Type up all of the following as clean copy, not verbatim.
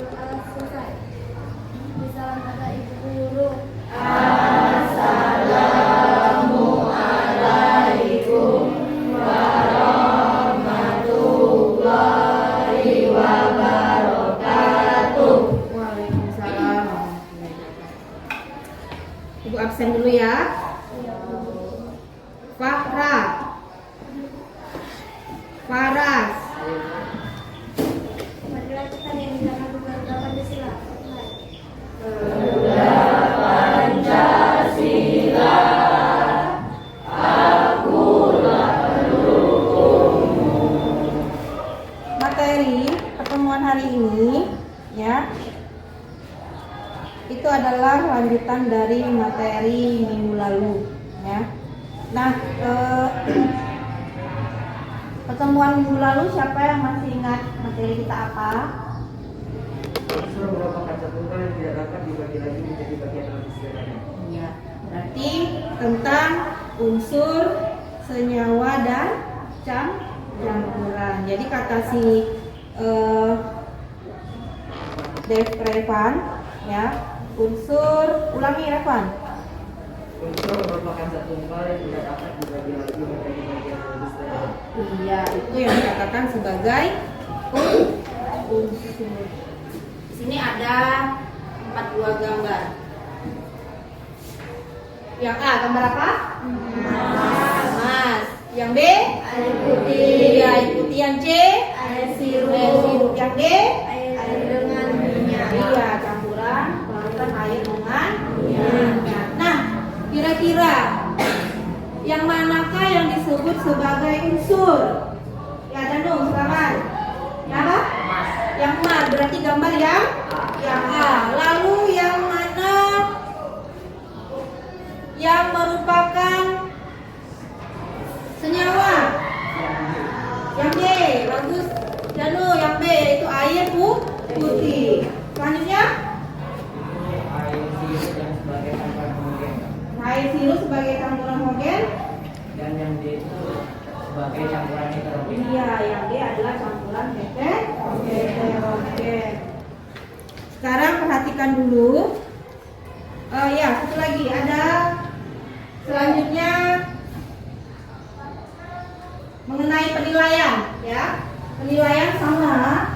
Selesai. Salam kata ibu guru. Assalamualaikum warahmatullahi wabarakatuh. Waalaikumsalam warahmatullahi wabarakatuh. Ibu absen dulu ya. Fahra, Faras, Marilah kita yang menjaga negara Pancasila. Pancasila, akulah pendukungmu. materi pertemuan hari ini ya, itu adalah lanjutan dari materi minggu lalu ya. Nah, pertemuan minggu lalu siapa yang masih ingat materi kita apa? Unsur merupakan satuan yang tidak dapat dibagi lagi menjadi bagian dalam istilahnya. Ya, berarti tentang unsur senyawa dan campuran. Jadi kata si Revan ya, unsur, ulangi Revan. Unsur merupakan satuan yang tidak dapat dibagi lagi menjadi bagian dalam istilahnya. Iya, itu yang dikatakan sebagai unsur. Di sini ada 4 buah gambar. Yang A gambar apa? Emas. Yang B? Air putih. Iya, air putih. Yang C? Air sirup. Air sirup. Yang D? Air dengan minyak. Iya, campuran air dengan minyak. Nah, kira-kira yang manakah yang disebut sebagai unsur? Ya, Danu, silakan. Yang apa? Yang emas, berarti gambar yang A. Lalu yang mana yang merupakan senyawa? Yang B, bagus. Danu, yang B itu air putih. Selanjutnya, Air sirup yang sebagai campuran homogen, air sirup sebagai campuran homogen. dan yang D itu sebagai campuran heterogen. Iya, yang D adalah campuran heterogen. Sekarang perhatikan dulu. Ya, satu lagi ada selanjutnya mengenai penilaian, ya. Penilaian sama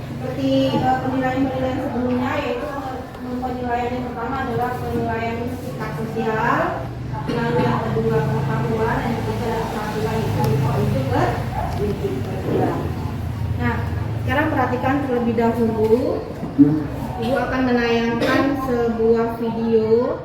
seperti penilaian sebelumnya, yaitu penilaian yang pertama adalah penilaian sikap sosial, lalu yang kedua pengetahuan, dan yang ketiga adalah penampilan itu berpendidikan. Nah, sekarang perhatikan terlebih dahulu. Ibu akan menayangkan sebuah video.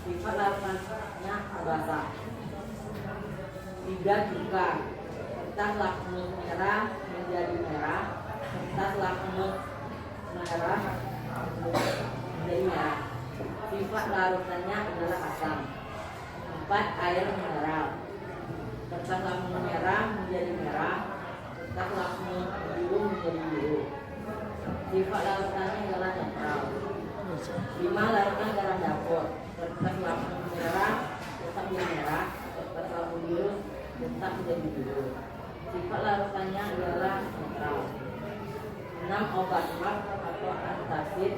Sifat larutannya basah. 3 cuka. Kertas lakmus merah menjadi merah. Kertas lakmus merah menjadi merah. Sifat larutannya adalah asam. 4 air mineral. Kertas lakmus merah menjadi merah. Kertas lakmus biru menjadi biru. Sifat larutannya adalah netral. 5 larutan garam dapur. Kertas lakmus merah tetap menjadi merah. Kertas lakmus biru tetap menjadi biru. Sifat larutannya adalah netral. 6 obat mak atau antacid.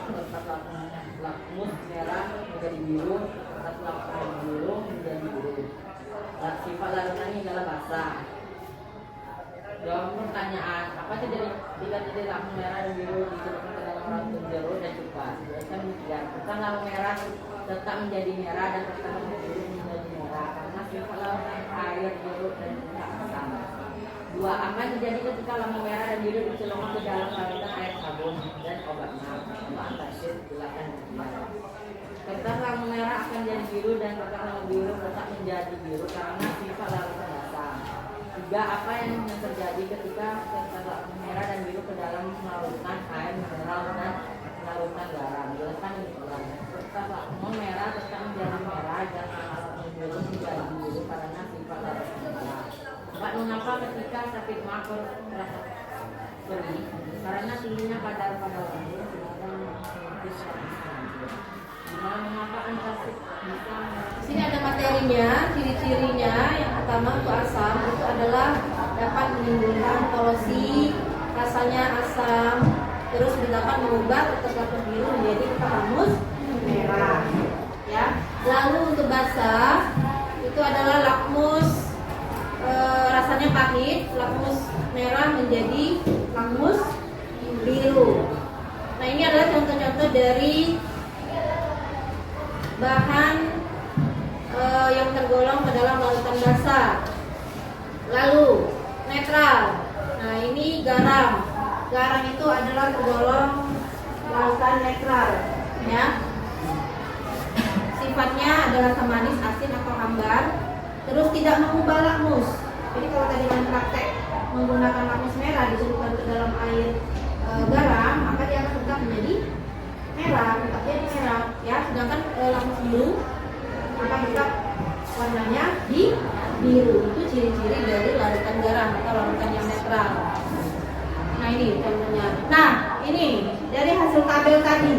Kertas lakmus merah menjadi biru. Kertas lakmus biru menjadi biru. Sifat larutannya adalah basah. Jawab pertanyaan, apa jadi lakmus merah dan biru dicelupkan ke dalam racun jeruk dan cuka? Sebenarnya demikian. Kertas lakmus merah tetap menjadi merah dan kertas lakmus biru menjadi merah karena sifat larutan air, jeruk dan cuka asam. 2. Apa yang terjadi ketika lakmus merah dan biru dicelupkan ke dalam larutan air sabun dan obat mak? Antacid silakan dikembali. Kertas lakmus merah akan jadi biru dan kertas lakmus biru tetap menjadi biru karena sifat larutan basah. 3. Apa yang terjadi ketika kertas lakmus merah dan biru ke dalam larutan air mineral dan larutan garam? Jelaskan demikian. Kertas lakmus merah tetap menjadi merah dan kertas lakmus biru menjadi biru karena sifat larutan basah. 4. Mengapa ketika sakit mak terasa perih? Karena tingginya kadar pada lambung mengapa antacid bisa? Di sini ada materinya, ciri-cirinya. Yang pertama untuk asam itu adalah dapat menimbulkan korosi, rasanya asam, terus dapat mengubah kertas lakmus biru menjadi kertas lakmus merah. Ya. Lalu untuk basah itu adalah lakmus rasanya pahit, lakmus merah menjadi lakmus biru. Nah ini adalah contoh-contoh dari bahan yang tergolong ke dalam larutan basah. Lalu netral. Nah ini garam. Garam itu adalah tergolong larutan netral. Ya. Sifatnya adalah asam manis, asin atau hambar. Terus tidak mengubah lakmus. Jadi kalau tadi dalam praktek menggunakan lakmus merah dicelupkan ke dalam air garam, maka dia akan tetap menjadi merah, tetap jadi merah. Ya, sedangkan lakmus biru maka tetap warnanya di biru. Itu ciri-ciri dari larutan garam atau larutan yang netral. Nah ini contohnya. Nah ini dari hasil tabel tadi.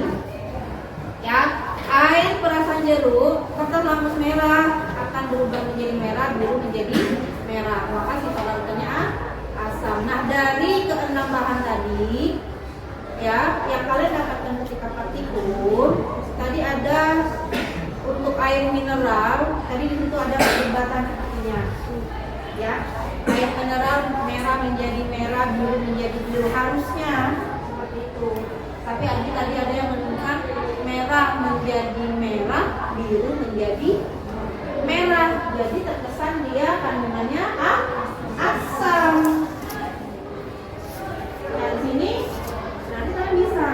Ya, air perasan jeruk, kertas lakmus merah akan berubah menjadi merah, biru menjadi merah. Maka sifat larutannya asam. Nah dari keenam bahan tadi, ya, yang kalian dapatkan ketika praktikum, tadi ada untuk air mineral, tadi di situ ada perdebatan sepertinya. Ya, air mineral merah menjadi merah, biru menjadi biru, harusnya seperti itu. Tapi tadi ada yang menemukan merah menjadi merah, biru menjadi merah. Jadi terkesan dia kandungannya asam. Dan sini nanti kalian bisa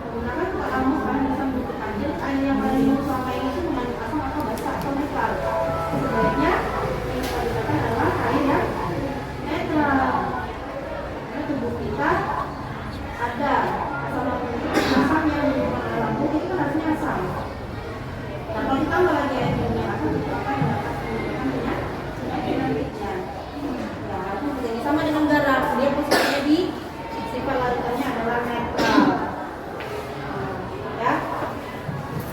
menggunakan kamus kalian bisa menentukan jenis air yang kalian minum selama ini itu mengandung asam atau basa atau netral. Sebaiknya yang kita gunakan adalah air yang netral. Karena tubuh kita ada asam yang ditemukan oleh lambung itu kan harusnya asam. Dan kalau ditambah lagi air yang asam itu apa yang dapat menimbulkan penyakitnya. Ya, itu menjadi sama dengan garam. Dia posisinya di sifat larutannya adalah netral. Ya.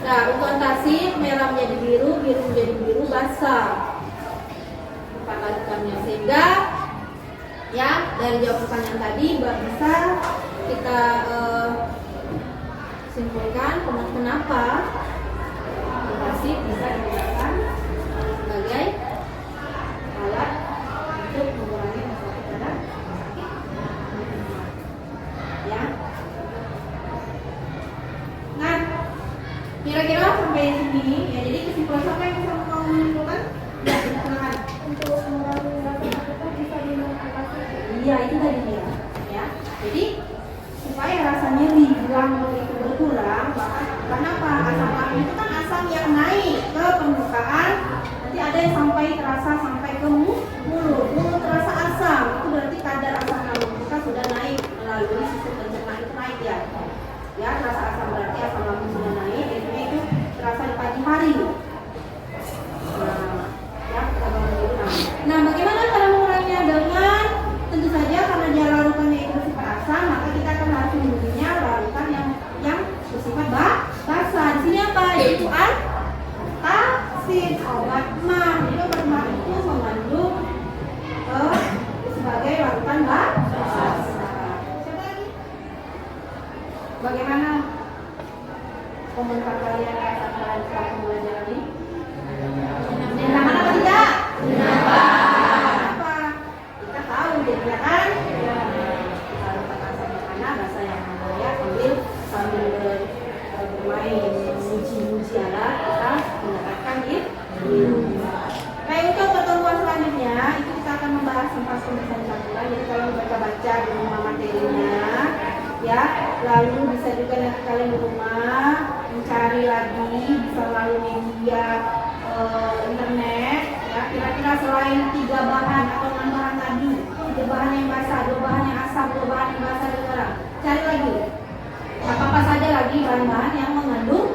Nah, untuk antacid merah menjadi biru, biru menjadi biru basah. Sifat larutannya sehingga ya dari jawab pertanyaan tadi bisa kita simpulkan kenapa antacid bisa digunakan sebagai alat untuk mengurangi masalah pada sakit. Ya. Nah, kira-kira sampai sini ya. Jadi kesimpulan apa yang bisa kamu menyimpulkan? Ya, silakan. Untuk mengurangi rasa sakit bisa minum antacid. Iya, itu tadi dia. Ya. Jadi supaya rasa nyeri di lambung itu berkurang, bahkan kenapa asam lambung itu kan asam yang naik. yaitu antacid, obat mah. Jadi obat mah itu mengandung sebagai larutan basa. Siapa lagi? Bagaimana komentar kalian saat kalian setelah pembelajaran ini? Menyenangkan apa tidak? Kenapa? Kita tahu jadinya kan? Kalau kata sama anak bahasa yang namanya sambil bermain muji-muji alat, kita mendapatkan ilmu. Baik, untuk pertemuan selanjutnya itu kita akan membahas tentang penulisan campuran. Jadi kalau baca-baca di rumah materinya, ya, lalu bisa juga nanti kalian di rumah mencari lagi, bisa melalui media internet, ya, kira-kira selain 3 bahan atau 6 bahan tadi, 3 bahan yang basah, 2 bahan yang asam, 2 bahan yang basah dan garam, cari lagi apa-apa saja lagi bahan-bahan yang mengandung